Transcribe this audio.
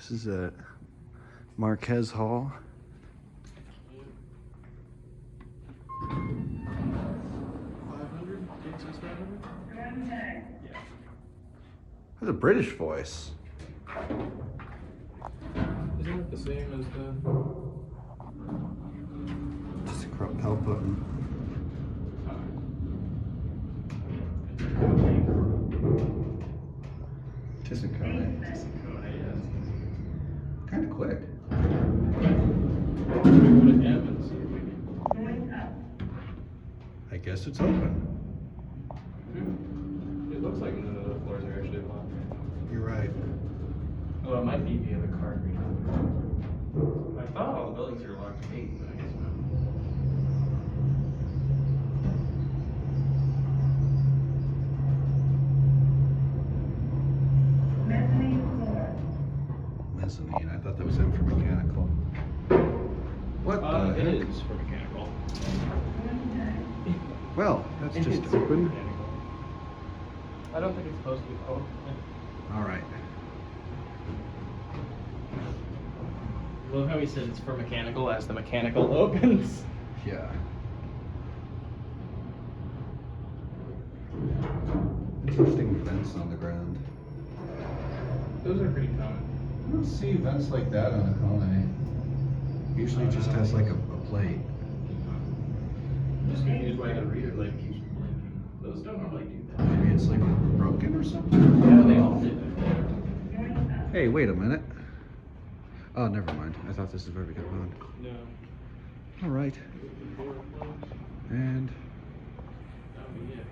This is at Marquez Hall. That's a British voice. Isn't it the same as the... Just a propel button. Just a Kone. Kind of quick. I guess it's open. It looks like none of the floors are actually locked. You're right. Oh, it might be via the card reader. I thought all the buildings are locked to gate, but I guess not. Mezzanine. I thought that was in for mechanical. What the It heck? is for mechanical. Well, that's It just is for open. mechanical. I don't think it's supposed to be open. All right. Love how he said it's for mechanical as the mechanical opens. Yeah. Interesting vents on the ground. Those are pretty common. I don't see vents like that on a Kone. Usually it just has like a plate. I'm just confused why the reader light keeps blinking. Those don't normally do that. Maybe it's like broken or something? Yeah, they all did that. Hey, wait a minute. Oh, never mind. I thought this is where we got on. No. All right. And That would be it.